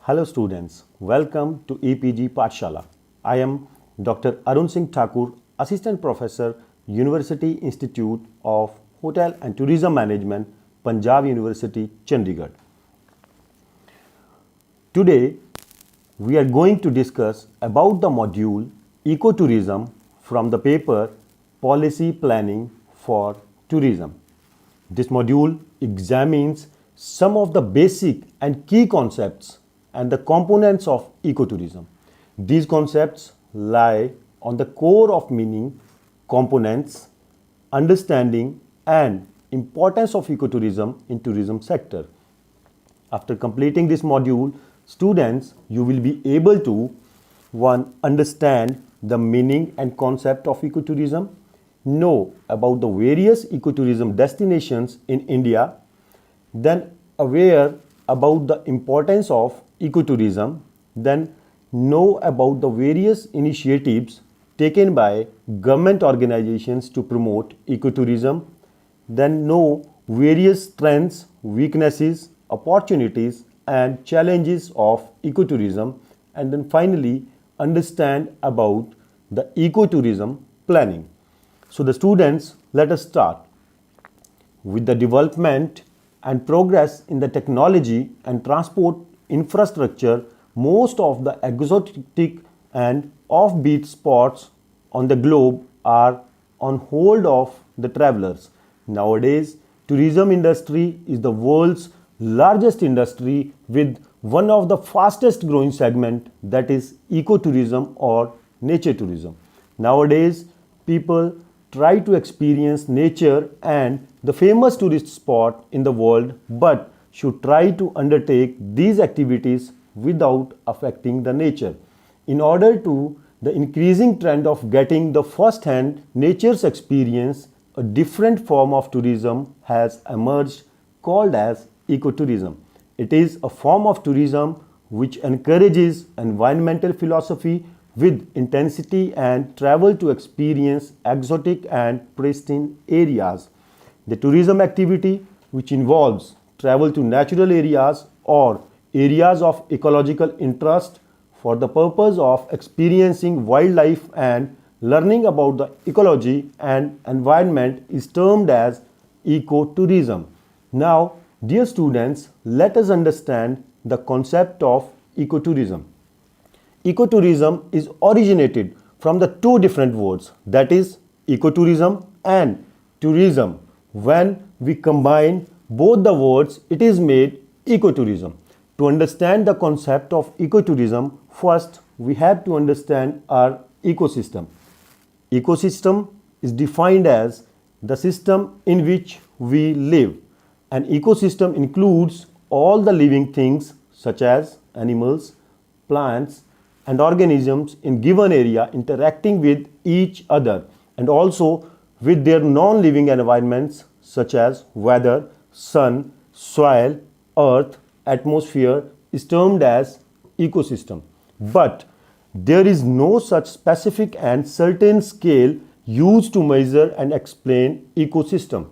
Hello students, welcome to EPG Pathshala. I am Dr. Arun Singh Thakur, Assistant Professor, University Institute of Hotel and Tourism Management, Punjab University, Chandigarh. Today, we are going to discuss about the module Ecotourism from the paper Policy Planning for Tourism. This module examines some of the basic and key concepts and the components of ecotourism. These concepts lie on the core of meaning, components, understanding and importance of ecotourism in tourism sector. After completing this module, students, you will be able to 1. Understand the meaning and concept of ecotourism, know about the various ecotourism destinations in India, then aware about the importance of ecotourism, then know about the various initiatives taken by government organizations to promote ecotourism, then know various strengths, weaknesses, opportunities and challenges of ecotourism, and then finally understand about the ecotourism planning. So the students, let us start. With the development and progress in the technology and transport infrastructure, most of the exotic and offbeat spots on the globe are on hold of the travelers. Nowadays, tourism industry is the world's largest industry with one of the fastest growing segment, that is ecotourism or nature tourism. Nowadays, people try to experience nature and the famous tourist spot in the world, but should try to undertake these activities without affecting the nature. In order to the increasing trend of getting the first-hand nature's experience, a different form of tourism has emerged called as ecotourism. It is a form of tourism which encourages environmental philosophy with intensity and travel to experience exotic and pristine areas. The tourism activity which involves travel to natural areas or areas of ecological interest for the purpose of experiencing wildlife and learning about the ecology and environment is termed as ecotourism. Now, dear students, let us understand the concept of ecotourism. Ecotourism is originated from the two different words, that is ecotourism and tourism. When we combine both the words, it is made ecotourism. To understand the concept of ecotourism, first we have to understand our ecosystem. Ecosystem is defined as the system in which we live. An ecosystem includes all the living things such as animals, plants and organisms in given area interacting with each other and also with their non-living environments such as weather, sun, soil, earth, atmosphere is termed as ecosystem. But there is no such specific and certain scale used to measure and explain ecosystem.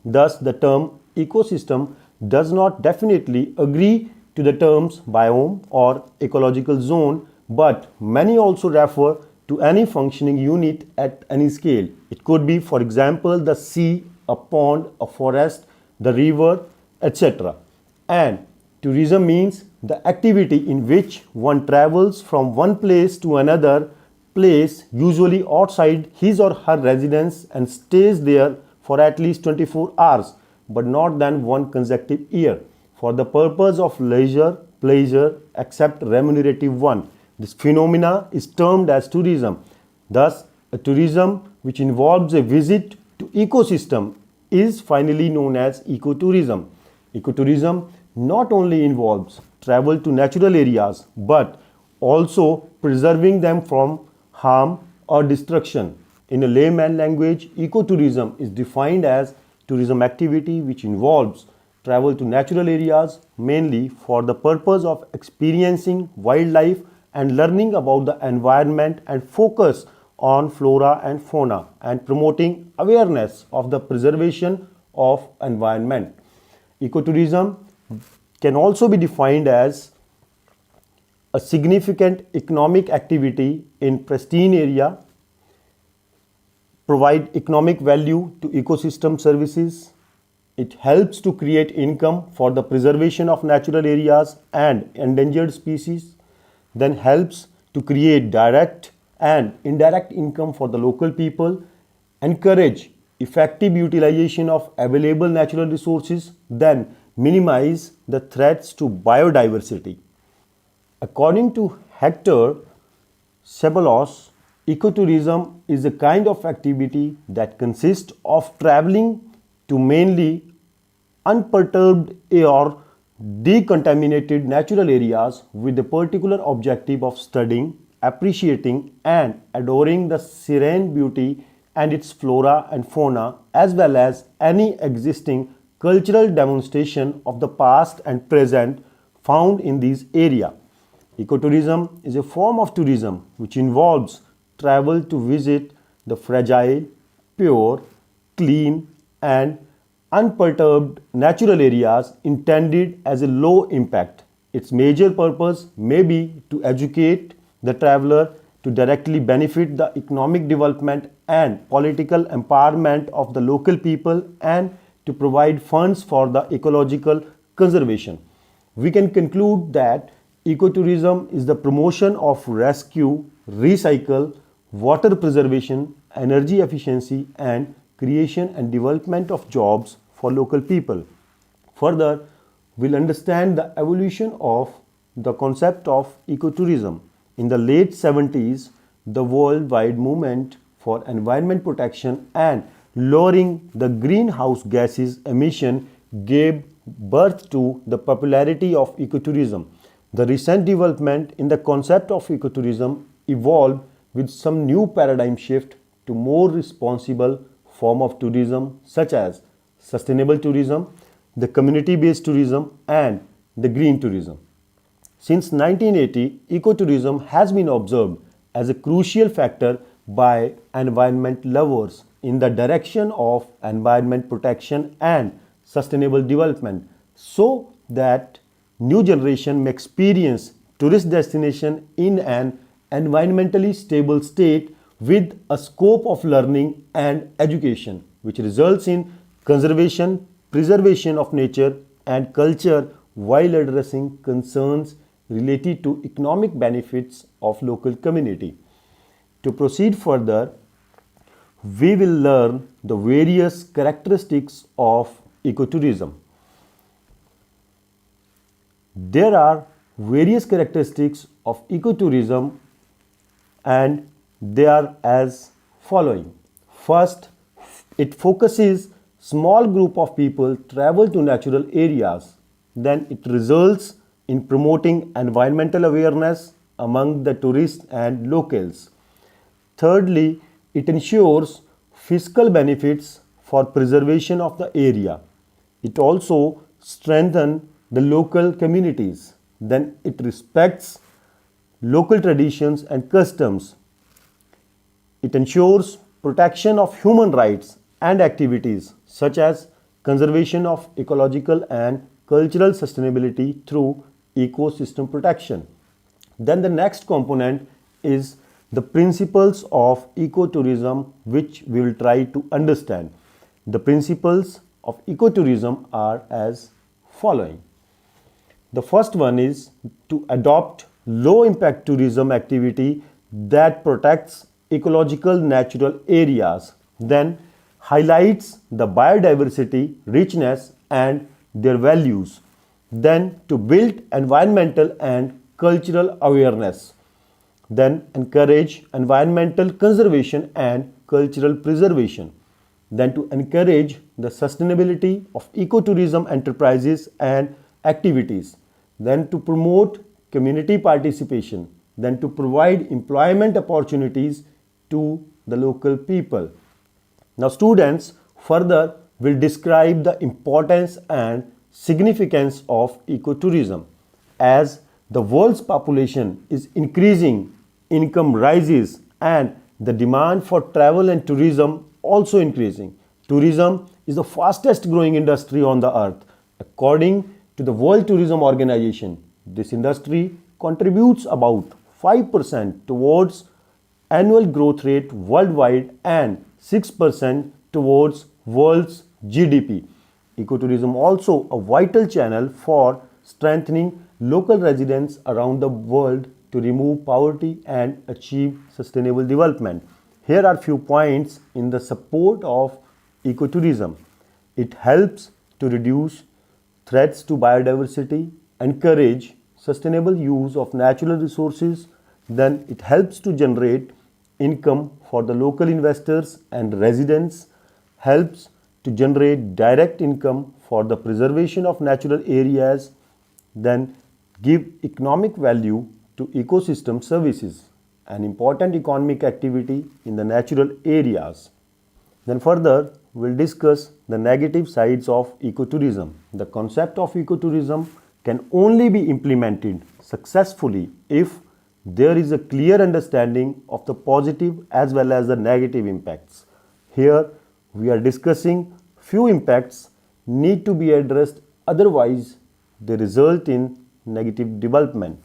Thus, the term ecosystem does not definitely agree to the terms biome or ecological zone, but many also refer to any functioning unit at any scale. It could be, for example, the sea, a pond, a forest, the river, etc. And tourism means the activity in which one travels from one place to another place, usually outside his or her residence, and stays there for at least 24 hours, but not than one consecutive year, for the purpose of leisure, pleasure, except remunerative one. This phenomena is termed as tourism. Thus, a tourism which involves a visit to ecosystem is finally known as ecotourism. Ecotourism not only involves travel to natural areas, but also preserving them from harm or destruction. In a layman language, ecotourism is defined as tourism activity which involves travel to natural areas mainly for the purpose of experiencing wildlife and learning about the environment and focus on flora and fauna and promoting awareness of the preservation of environment. Ecotourism can also be defined as a significant economic activity in pristine area, provide economic value to ecosystem services. It helps to create income for the preservation of natural areas and endangered species, then helps to create direct and indirect income for the local people, encourage effective utilization of available natural resources, then minimize the threats to biodiversity. According to Hector Ceballos, ecotourism is a kind of activity that consists of traveling to mainly unperturbed or decontaminated natural areas with the particular objective of studying, appreciating, and adoring the serene beauty and its flora and fauna, as well as any existing cultural demonstration of the past and present found in these areas. Ecotourism is a form of tourism which involves travel to visit the fragile, pure, clean, and unperturbed natural areas intended as a low impact. Its major purpose may be to educate the traveler, to directly benefit the economic development and political empowerment of the local people, and to provide funds for the ecological conservation. We can conclude that ecotourism is the promotion of rescue, recycle, water preservation, energy efficiency, and creation and development of jobs for local people. Further, we'll understand the evolution of the concept of ecotourism. In the late 70s, the worldwide movement for environment protection and lowering the greenhouse gases emission gave birth to the popularity of ecotourism. The recent development in the concept of ecotourism evolved with some new paradigm shift to more responsible form of tourism such as sustainable tourism, the community-based tourism, and the green tourism. Since 1980, ecotourism has been observed as a crucial factor by environment lovers in the direction of environment protection and sustainable development, so that new generation may experience tourist destination in an environmentally stable state with a scope of learning and education, which results in conservation, preservation of nature and culture while addressing concerns related to economic benefits of local community. To proceed further, we will learn the various characteristics of ecotourism. There are various characteristics of ecotourism and they are as following. First, it focuses small group of people travel to natural areas. Then it results in promoting environmental awareness among the tourists and locals. Thirdly, it ensures fiscal benefits for preservation of the area. It also strengthens the local communities. Then it respects local traditions and customs. It ensures protection of human rights and activities such as conservation of ecological and cultural sustainability through ecosystem protection. Then the next component is the principles of ecotourism, which we will try to understand. The principles of ecotourism are as following. The first one is to adopt low impact tourism activity that protects ecological natural areas, then highlights the biodiversity, richness and their values, then to build environmental and cultural awareness, then encourage environmental conservation and cultural preservation, then to encourage the sustainability of ecotourism enterprises and activities, then to promote community participation, then to provide employment opportunities to the local people. Now students further will describe the importance and significance of ecotourism. As the world's population is increasing, income rises and the demand for travel and tourism also increasing. Tourism is the fastest growing industry on the earth. According to the World Tourism Organization, this industry contributes about 5% towards annual growth rate worldwide and 6% towards world's GDP. Ecotourism also a vital channel for strengthening local residents around the world to remove poverty and achieve sustainable development. Here are few points in the support of ecotourism. It helps to reduce threats to biodiversity, encourage sustainable use of natural resources, then it helps to generate income for the local investors and residents, helps to generate direct income for the preservation of natural areas, then give economic value to ecosystem services, an important economic activity in the natural areas. Then further, we'll discuss the negative sides of ecotourism. The concept of ecotourism can only be implemented successfully if there is a clear understanding of the positive as well as the negative impacts. Here we are discussing few impacts need to be addressed, otherwise they result in negative development.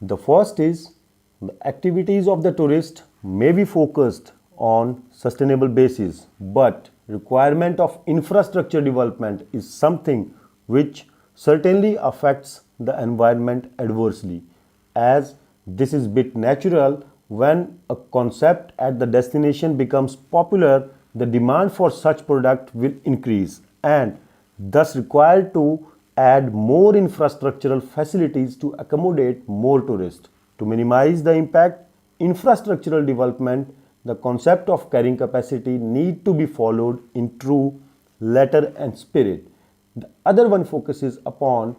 The first is the activities of the tourist may be focused on sustainable basis, but requirement of infrastructure development is something which certainly affects the environment adversely, as this is bit natural. When a concept at the destination becomes popular, the demand for such product will increase and thus required to add more infrastructural facilities to accommodate more tourists. To minimize the impact, infrastructural development, the concept of carrying capacity need to be followed in true letter and spirit. The other one focuses upon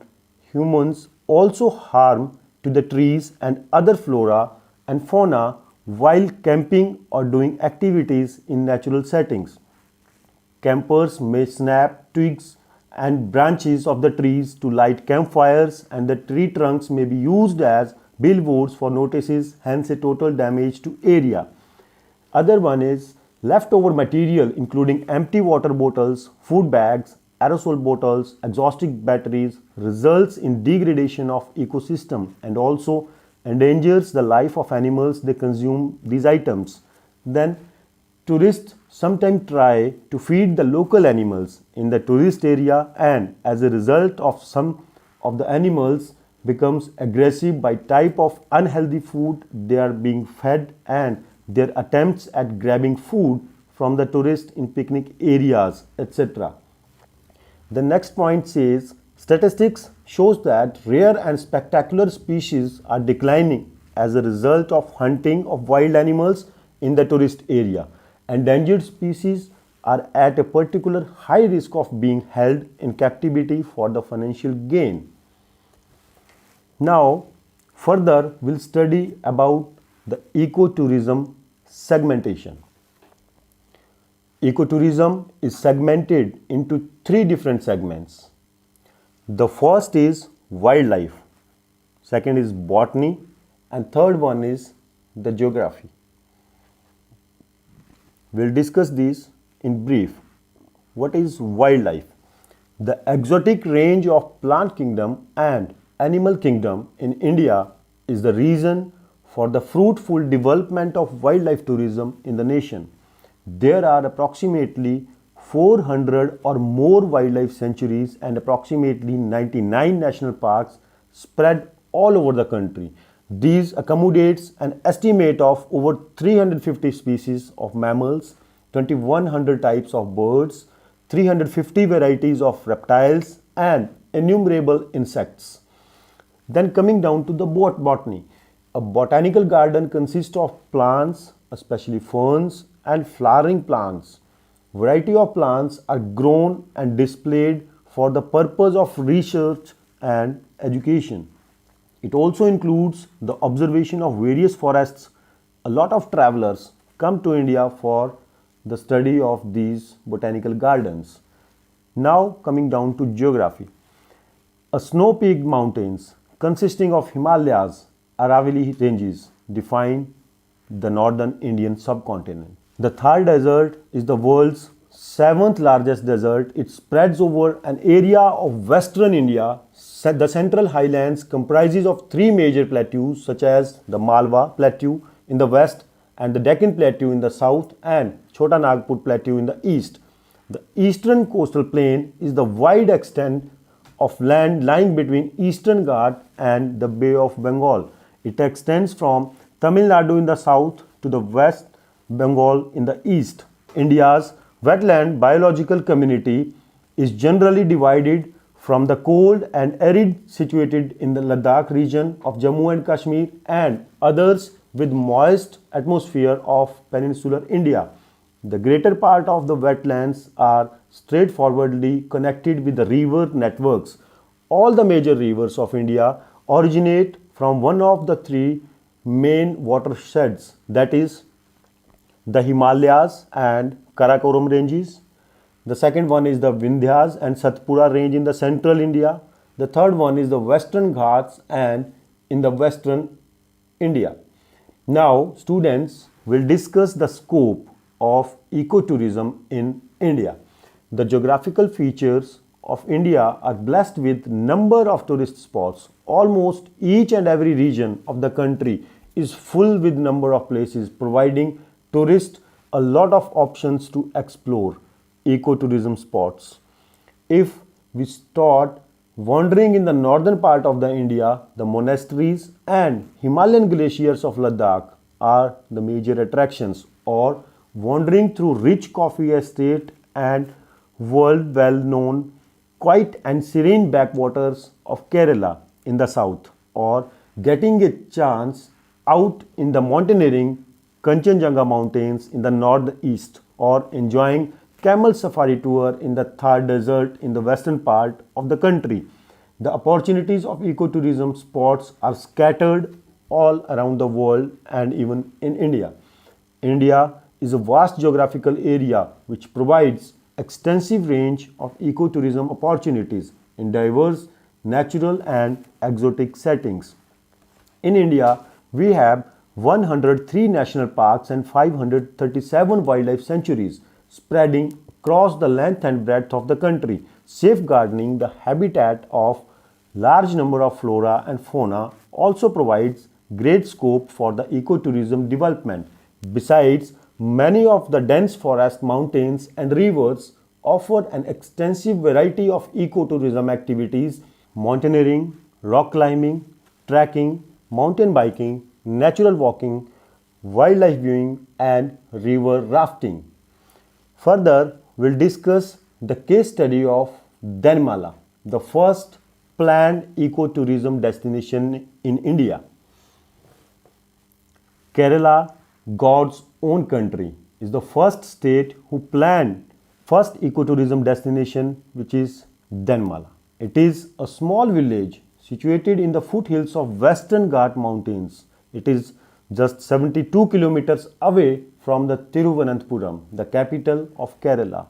humans also harm to the trees and other flora and fauna while camping or doing activities in natural settings. Campers may snap twigs and branches of the trees to light campfires, and the tree trunks may be used as billboards for notices, hence a total damage to area. Other one is leftover material including empty water bottles, food bags, aerosol bottles, exhaustic batteries results in degradation of ecosystem and also endangers the life of animals they consume these items. Then tourists sometimes try to feed the local animals in the tourist area, and as a result of some of the animals becomes aggressive by type of unhealthy food they are being fed and their attempts at grabbing food from the tourists in picnic areas, etc. The next point says statistics shows that rare and spectacular species are declining as a result of hunting of wild animals in the tourist area. Endangered species are at a particular high risk of being held in captivity for the financial gain. Now, further we'll study about the ecotourism segmentation. Ecotourism is segmented into three different segments. The first is wildlife, second is botany, and third one is the geography. We'll discuss these in brief. What is wildlife? The exotic range of plant kingdom and animal kingdom in India is the reason for the fruitful development of wildlife tourism in the nation. There are approximately 400 or more wildlife sanctuaries and approximately 99 national parks spread all over the country. These accommodates an estimate of over 350 species of mammals, 2100 types of birds, 350 varieties of reptiles and innumerable insects. Then coming down to the botany. A botanical garden consists of plants, especially ferns and flowering plants. Variety of plants are grown and displayed for the purpose of research and education. It also includes the observation of various forests. A lot of travelers come to India for the study of these botanical gardens. Now coming down to geography. A snow-peaked mountains consisting of Himalayas, Aravalli ranges define the northern Indian subcontinent. The Thar Desert is the world's seventh largest desert. It spreads over an area of western India. The central highlands comprises of three major plateaus such as the Malwa Plateau in the west and the Deccan Plateau in the south and Chota Nagpur Plateau in the east. The eastern coastal plain is the wide extent of land lying between Eastern Ghat and the Bay of Bengal. It extends from Tamil Nadu in the south to the West Bengal in the east. India's wetland biological community is generally divided from the cold and arid situated in the Ladakh region of Jammu and Kashmir and others with moist atmosphere of peninsular India. The greater part of the wetlands are straightforwardly connected with the river networks. All the major rivers of India originate from one of the three main watersheds, that is, the Himalayas and Karakoram ranges. The second one is the Vindhyas and Satpura range in the central India. The third one is the Western Ghats and in the western India. Now, students will discuss the scope of ecotourism in India. The geographical features of India are blessed with number of tourist spots. Almost each and every region of the country is full with number of places providing tourists a lot of options to explore ecotourism spots. If we start wandering in the northern part of the India, the monasteries and Himalayan glaciers of Ladakh are the major attractions, or wandering through rich coffee estate and world well known quiet and serene backwaters of Kerala in the south, or getting a chance out in the mountaineering Kanchenjunga mountains in the northeast, or enjoying camel safari tour in the Thar desert in the western part of the country. The opportunities of ecotourism spots are scattered all around the world and even in India. India is a vast geographical area which provides extensive range of ecotourism opportunities in diverse natural and exotic settings. In India, we have 103 national parks and 537 wildlife sanctuaries spreading across the length and breadth of the country, safeguarding the habitat of large number of flora and fauna also provides great scope for the ecotourism development. Besides, many of the dense forest, mountains and rivers offer an extensive variety of ecotourism activities: mountaineering, rock climbing, trekking, mountain biking, natural walking, wildlife viewing and river rafting. Further, we'll discuss the case study of Denmala, the first planned ecotourism destination in India. Kerala, God's own country, is the first state who planned first ecotourism destination, which is Denmala. It is a small village situated in the foothills of Western Ghat mountains. It is just 72 kilometers away from the Thiruvananthapuram, the capital of Kerala,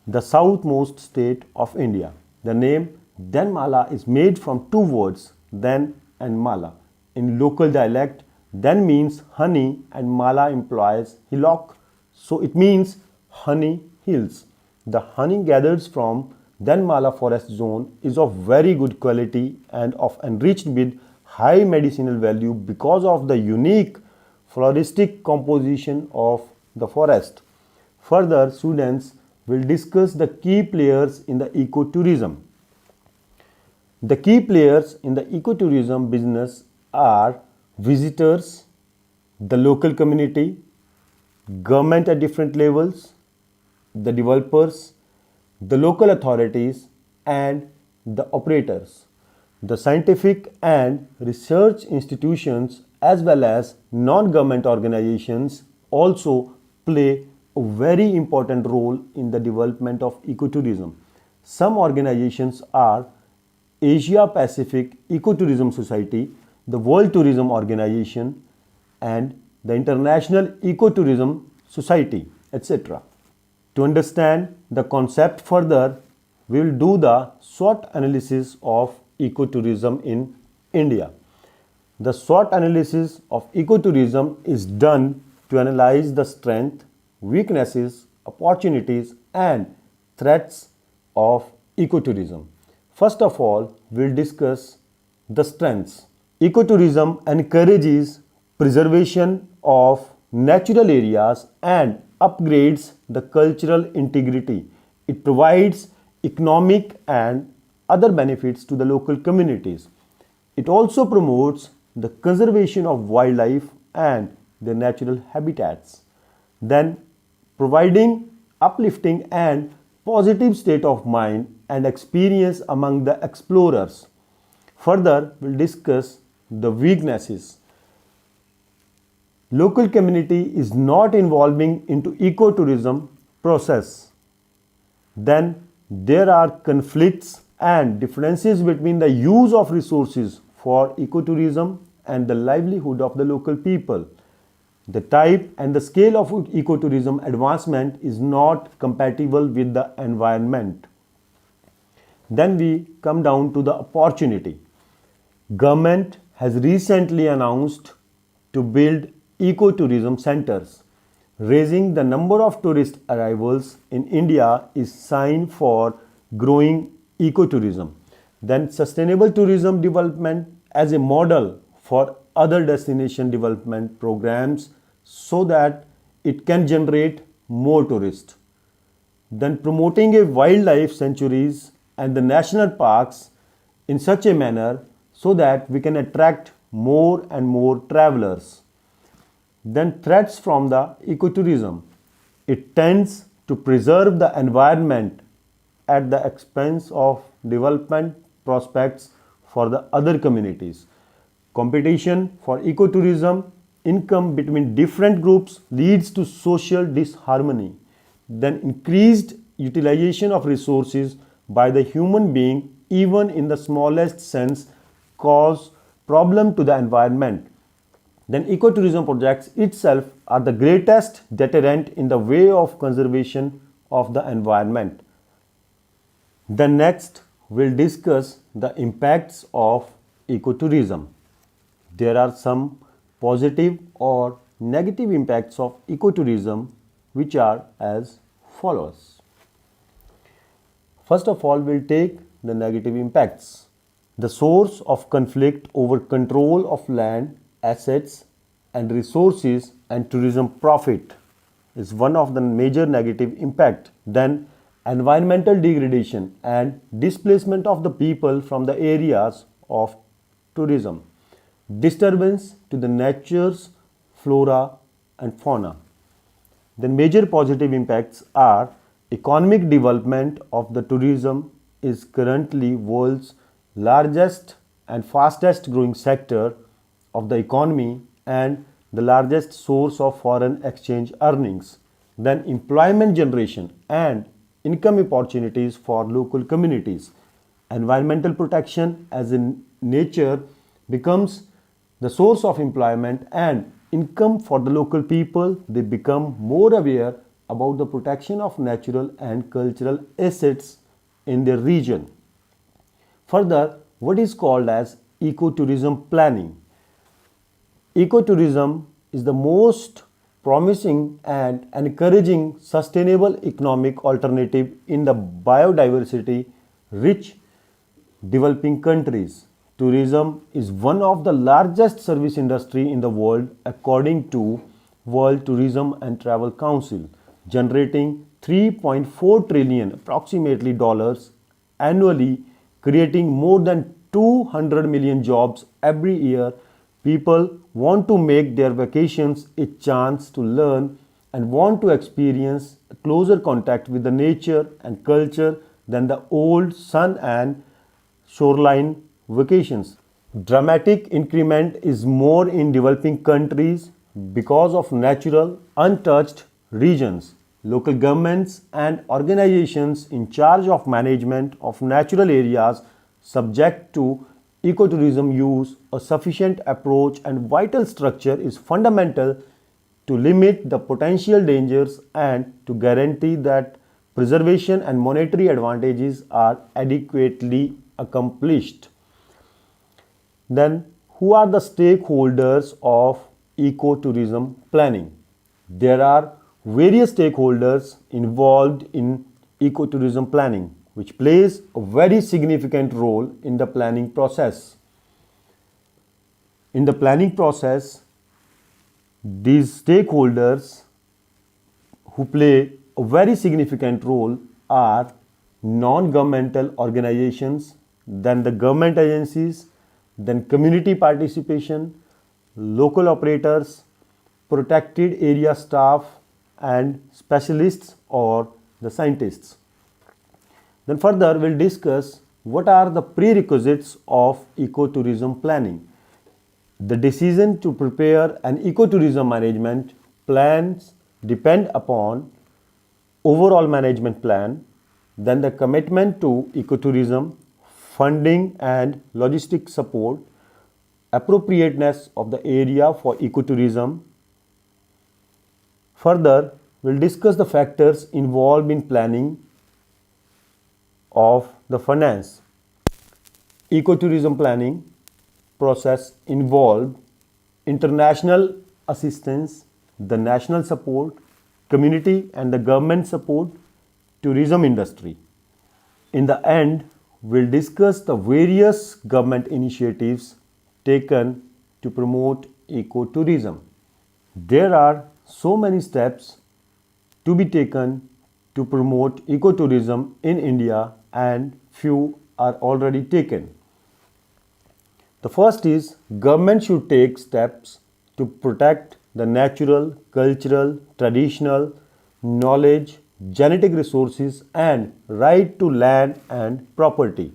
the southmost state of India. The name Denmala is made from two words, Den and Mala. In local dialect, Den means honey and Mala implies hillock, so it means honey hills. The honey gathered from Denmala forest zone is of very good quality and of enriched with high medicinal value because of the unique floristic composition of the forest. Further, students will discuss the key players in the ecotourism. The key players in the ecotourism business are visitors, the local community, government at different levels, the developers, the local authorities and the operators. The scientific and research institutions as well as non-government organizations also play a very important role in the development of ecotourism. Some organizations are Asia Pacific Ecotourism Society, the World Tourism Organization and the International Ecotourism Society, etc. To understand the concept further, we will do the SWOT analysis of ecotourism in India. The SWOT analysis of ecotourism is done to analyze the strength, weaknesses, opportunities and threats of ecotourism. First of all, we'll discuss the strengths. Ecotourism encourages preservation of natural areas and upgrades the cultural integrity. It provides economic and other benefits to the local communities. It also promotes the conservation of wildlife and their natural habitats. Then, providing uplifting and positive state of mind and experience among the explorers. Further, we'll discuss the weaknesses. Local community is not involving into ecotourism process. Then there are conflicts and differences between the use of resources for ecotourism and the livelihood of the local people. The type and the scale of ecotourism advancement is not compatible with the environment. Then we come down to the opportunity. Government has recently announced to build ecotourism centers. Raising the number of tourist arrivals in India is sign for growing ecotourism. Then sustainable tourism development as a model for other destination development programs so that it can generate more tourists. Then promoting a wildlife sanctuaries and the national parks in such a manner so that we can attract more and more travelers. Then threats from the ecotourism. It tends to preserve the environment at the expense of development prospects for the other communities. Competition for ecotourism income between different groups leads to social disharmony. Then increased utilization of resources by the human being even in the smallest sense cause problem to the environment. Then ecotourism projects itself are the greatest deterrent in the way of conservation of the environment. Then next we'll discuss the impacts of ecotourism. There are some positive or negative impacts of ecotourism which are as follows. First of all, we'll take the negative impacts. The source of conflict over control of land, assets and resources and tourism profit is one of the major negative impact. Then environmental degradation and displacement of the people from the areas of tourism. Disturbance to the nature's flora and fauna. The major positive impacts are economic development of the tourism is currently world's largest and fastest growing sector of the economy and the largest source of foreign exchange earnings. Then employment generation and income opportunities for local communities. Environmental protection as in nature becomes the source of employment and income for the local people. They become more aware about the protection of natural and cultural assets in their region. Further, what is called as ecotourism planning. Ecotourism is the most promising and encouraging sustainable economic alternative in the biodiversity rich developing countries. Tourism is one of the largest service industry in the world according to World Tourism and Travel Council, generating 3.4 trillion approximately dollars annually, creating more than 200 million jobs every year. People want to make their vacations a chance to learn and want to experience closer contact with the nature and culture than the old sun and shoreline vacations. Dramatic increment is more in developing countries because of natural untouched regions. Local governments and organizations in charge of management of natural areas subject to ecotourism use a sufficient approach and vital structure is fundamental to limit the potential dangers and to guarantee that preservation and monetary advantages are adequately accomplished. Then, who are the stakeholders of ecotourism planning? There are various stakeholders involved in ecotourism planning, which plays a very significant role in the planning process. In the planning process, these stakeholders who play a very significant role are non-governmental organizations, then the government agencies, then community participation, local operators, protected area staff, and specialists or the scientists. Then further we'll discuss what are the prerequisites of ecotourism planning. The decision to prepare an ecotourism management plans depend upon overall management plan, then the commitment to ecotourism, funding and logistic support, appropriateness of the area for ecotourism. Further, we'll discuss the factors involved in planning of the finance. Ecotourism planning process involved international assistance, the national support, community and the government support, tourism industry. In the end, we'll discuss the various government initiatives taken to promote ecotourism. There are so many steps to be taken to promote ecotourism in India and few are already taken. The first is government should take steps to protect the natural, cultural, traditional, knowledge, genetic resources and right to land and property.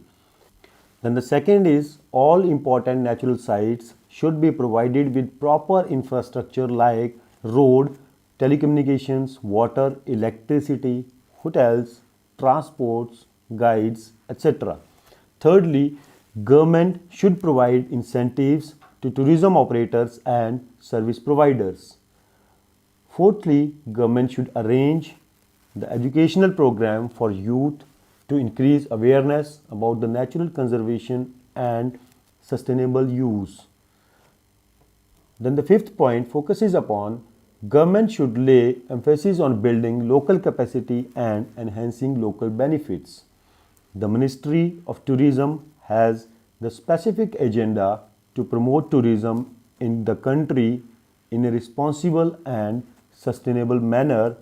Then the second is all important natural sites should be provided with proper infrastructure like road, telecommunications, water, electricity, hotels, transports, guides, etc. Thirdly, government should provide incentives to tourism operators and service providers. Fourthly, government should arrange the educational program for youth to increase awareness about the natural conservation and sustainable use. Then the fifth point focuses upon government should lay emphasis on building local capacity and enhancing local benefits. The Ministry of Tourism has the specific agenda to promote tourism in the country in a responsible and sustainable manner,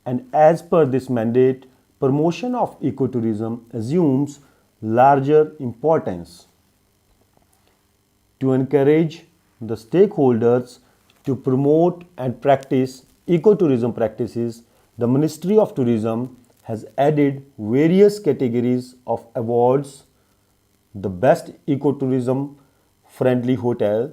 and as per this mandate, promotion of ecotourism assumes larger importance. To encourage the stakeholders to promote and practice ecotourism practices, the Ministry of Tourism has added various categories of awards: the best ecotourism friendly hotel,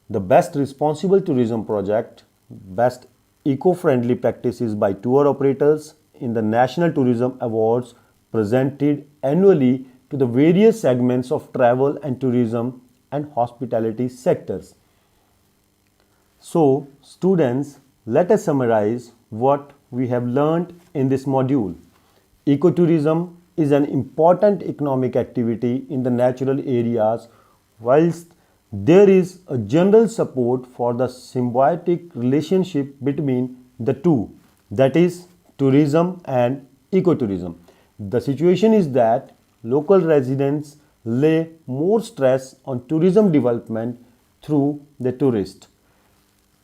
the best responsible tourism project, best eco-friendly practices by tour operators in the National Tourism Awards presented annually to the various segments of travel and tourism and hospitality sectors. So, students, let us summarize what we have learnt in this module. Ecotourism is an important economic activity in the natural areas, whilst there is a general support for the symbiotic relationship between the two, that is, tourism and ecotourism. The situation is that local residents lay more stress on tourism development through the tourist,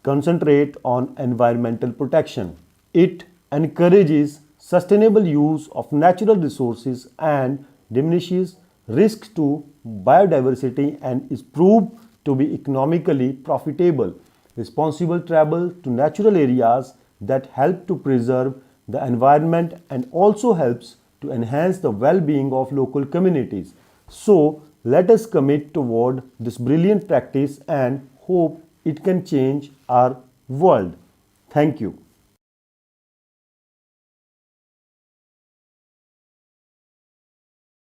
concentrate on environmental protection. It encourages sustainable use of natural resources and diminishes risks to biodiversity and is proved to be economically profitable. Responsible travel to natural areas that help to preserve the environment and also helps to enhance the well-being of local communities. So, let us commit toward this brilliant practice and hope it can change our world. Thank you.